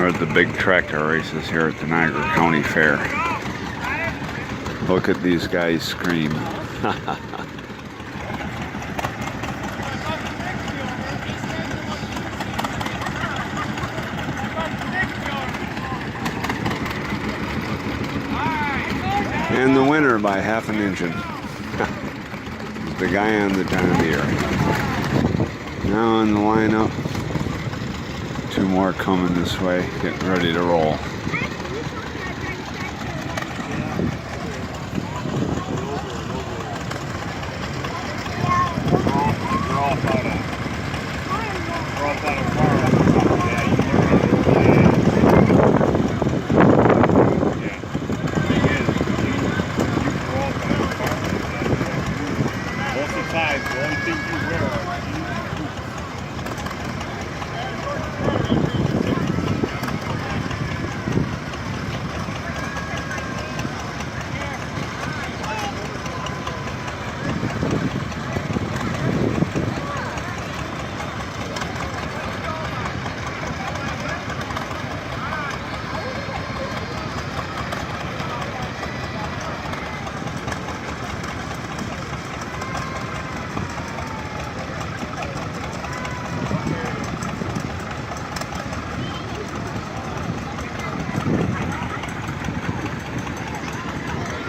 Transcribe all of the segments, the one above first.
are the big tractor races here at the Niagara County Fair. Look at these guys scream. And the winner by half an engine. The guy on the John Deere. Now in the lineup. Two more coming this way, getting ready to roll.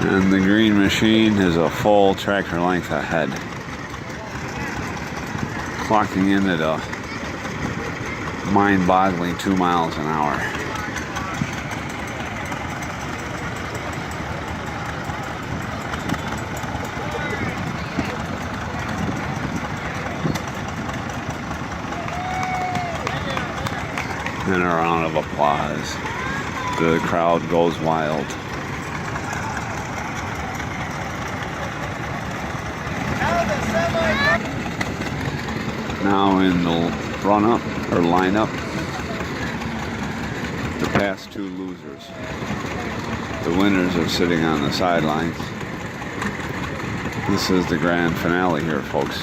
And the green machine is a full tractor length ahead, clocking in at a mind-boggling 2 miles an hour. And a round of applause. The crowd goes wild. Now in the run-up, or line-up, the past two losers. The winners are sitting on the sidelines. This is the grand finale here, folks.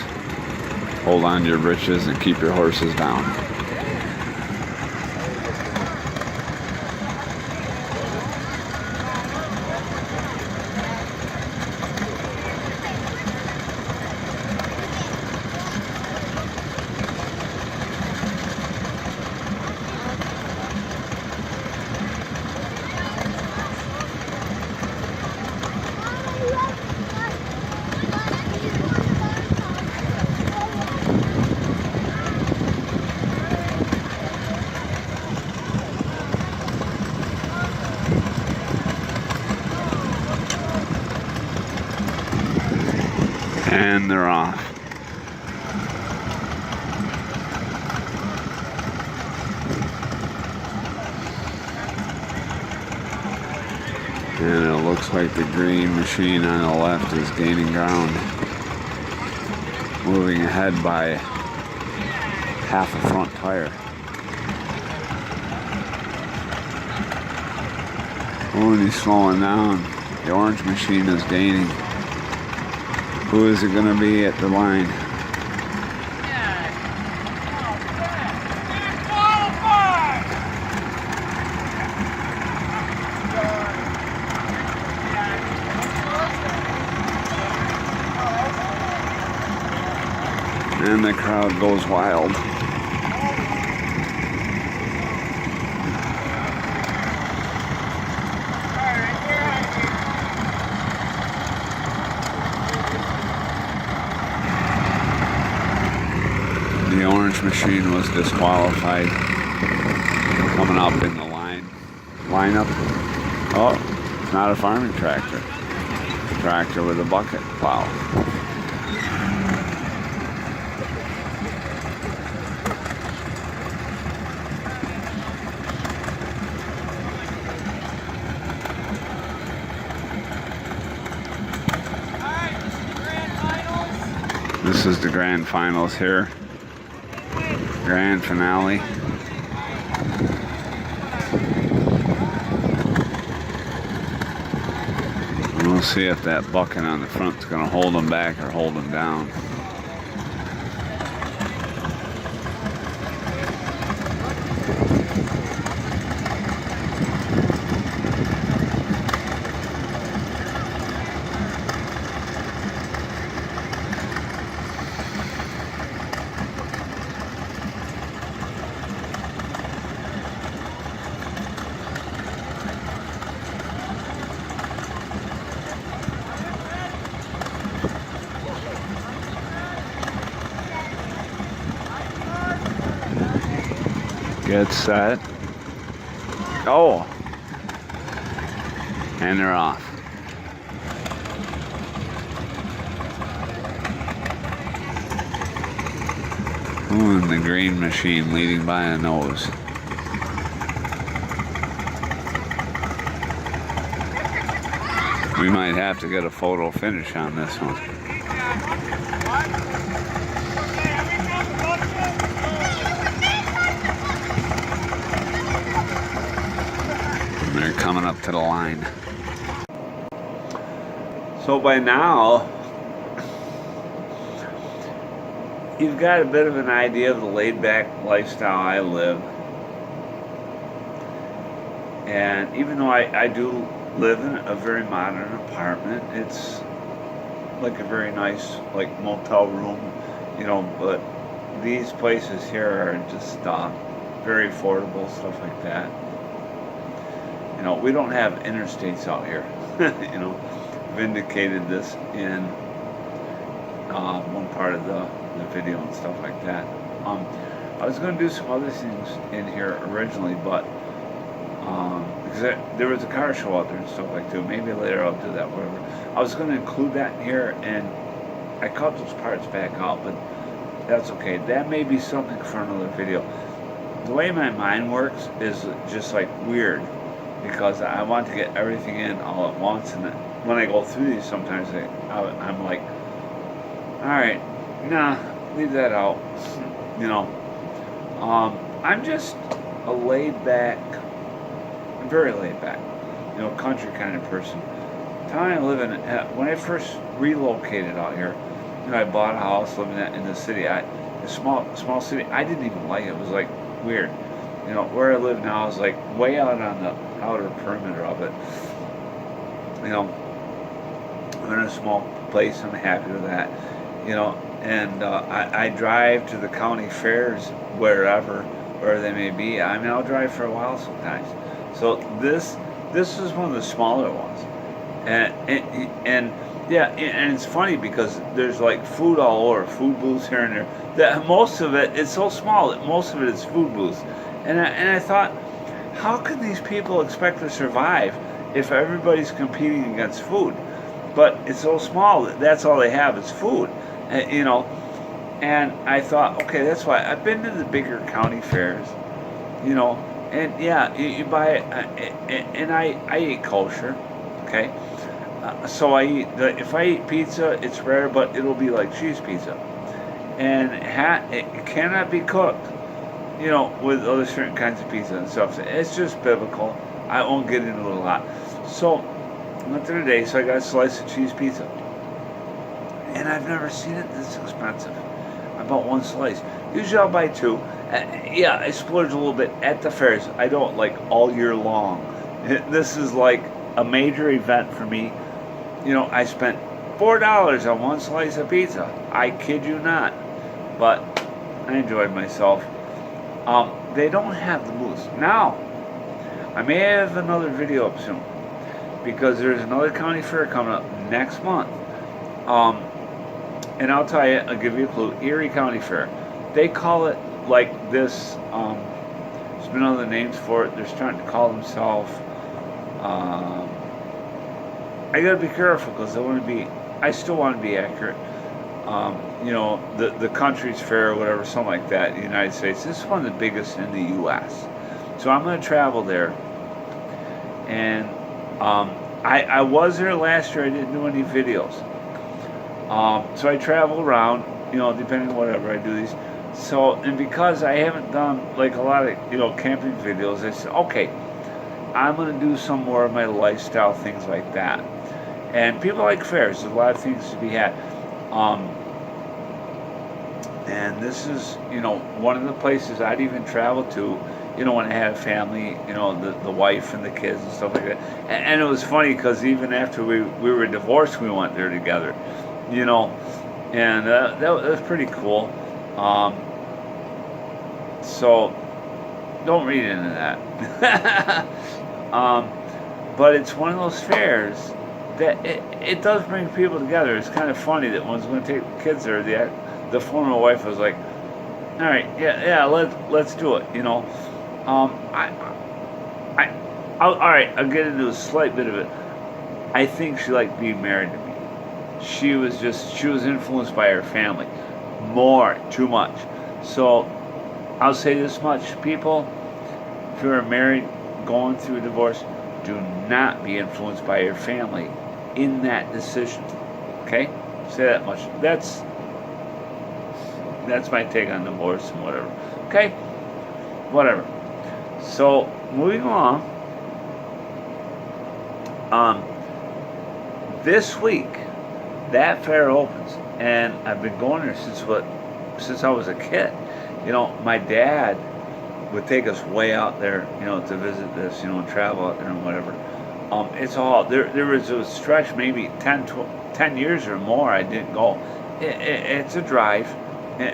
Hold on to your britches and keep your horses down. And they're off. And it looks like the green machine on the left is gaining ground. Moving ahead by half a front tire. Oh, and he's slowing down. The orange machine is gaining. Who is it going to be at the line? And the crowd goes wild. The orange machine was disqualified. Coming up in the lineup. Oh, it's not a farming tractor. It's a tractor with a bucket plow. This is the grand finals here. Grand finale. And we'll see if that bucket on the front is going to hold them back or hold them down. Get set. Oh! And they're off. Ooh, and the green machine leading by a nose. We might have to get a photo finish on this one. And they're coming up to the line. So by now, you've got a bit of an idea of the laid-back lifestyle I live. And even though I do live in a very modern apartment, it's like a very nice like motel room, you know, but these places here are just very affordable, stuff like that. You know, we don't have interstates out here. You know, I've indicated this in one part of the video and stuff like that. I was going to do some other things in here originally, but because there was a car show out there and stuff like that. Maybe later I'll do that, whatever. I was going to include that in here, and I cut those parts back out, but that's okay. That may be something for another video. The way my mind works is just like weird, because I want to get everything in all at once, and when I go through these, sometimes I'm like, all right, nah, leave that out. You know, I'm just a laid-back, very laid-back, you know, country kind of person. The town I live in, when I first relocated out here, you know, I bought a house living in the city. A small city. I didn't even like it. It was like weird. You know, where I live now is like way out on the outer perimeter of it. You know, I'm in a small place. I'm happy with that. You know, and I drive to the county fairs wherever they may be. I mean, I'll drive for a while sometimes. So this is one of the smaller ones, and yeah, and it's funny because there's like food all over, food booths here and there. That most of it's so small that most of it is food booths, and I thought, how can these people expect to survive if everybody's competing against food? But it's so small that that's all they have is food, you know. And I thought, okay, that's why I've been to the bigger county fairs, you know. And yeah, you buy it, and I eat kosher, okay. So if I eat pizza, it's rare, but it'll be like cheese pizza, and it cannot be cooked, you know, with other certain kinds of pizza and stuff. It's just biblical. I won't get into it a lot. So I went there today, so I got a slice of cheese pizza, and I've never seen it this expensive. I bought one slice. Usually I'll buy two. Yeah, I splurge a little bit at the fairs. I don't like all year long. This is like a major event for me. You know, I spent $4 on one slice of pizza. I kid you not. But I enjoyed myself. They don't have the booths. Now, I may have another video up soon, because there's another county fair coming up next month. And I'll tell you, I'll give you a clue. Erie County Fair. They call it like this. There's been other names for it. They're starting to call themselves. I gotta be careful because I still want to be accurate. You know, the country's fair or whatever, something like that in the United States. This is one of the biggest in the U.S. So I'm going to travel there. And I was there last year. I didn't do any videos. So I travel around, you know, depending on whatever I do these. So, and because I haven't done like a lot of, you know, camping videos, I said, okay, I'm going to do some more of my lifestyle things like that. And people like fairs. There's a lot of things to be had. And this is, you know, one of the places I'd even travel to, you know, when I had a family, you know, the wife and the kids and stuff like that. And it was funny because even after we were divorced, we went there together, you know, and that was pretty cool. So don't read into that. But it's one of those fairs that it does bring people together. It's kind of funny that when I was going to take the kids there, the former wife was like, all right, yeah, let's do it, you know. all right, I'll get into a slight bit of it. I think she liked being married to me. She was influenced by her family. Too much. So, I'll say this much, people, if you're married, going through a divorce, do not be influenced by your family in that decision. Okay? Say that much. That's my take on divorce and whatever. Okay? Whatever. So, moving along. This week, that fair opens, and I've been going there since I was a kid. You know, my dad would take us way out there, you know, to visit this, you know, and travel out there and whatever. It's all there was a stretch, maybe 10 years or more I didn't go. It's a drive,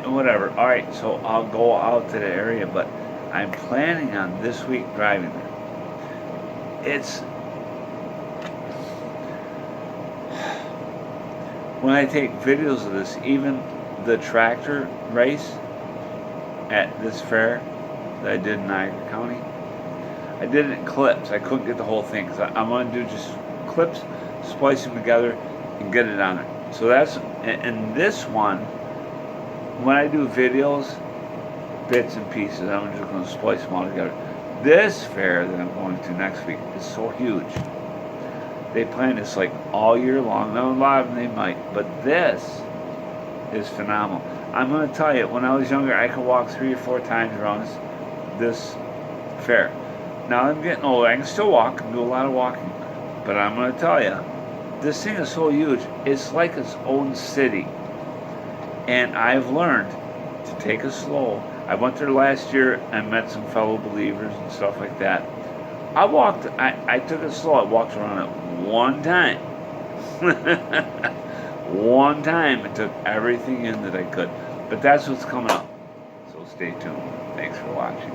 whatever. All right, so I'll go out to the area, but I'm planning on this week driving there. When I take videos of this, even the tractor race at this fair that I did in Niagara County, I did it in clips. I couldn't get the whole thing because I'm going to do just clips, splice them together, and get it on there. So that's, and this one, when I do videos, bits and pieces, I'm just going to splice them all together. This fair that I'm going to next week is so huge. They plan this like all year long. Now a lot of them they might, but this is phenomenal. I'm going to tell you, when I was younger, I could walk 3 or 4 times around this fair. Now I'm getting older. I can still walk and do a lot of walking, but I'm going to tell you, this thing is so huge. It's like its own city, and I've learned to take it slow. I went there last year and met some fellow believers and stuff like that. I took it slow. I walked around it one time. One time. It took everything in that I could. But that's what's coming up. So stay tuned. Thanks for watching.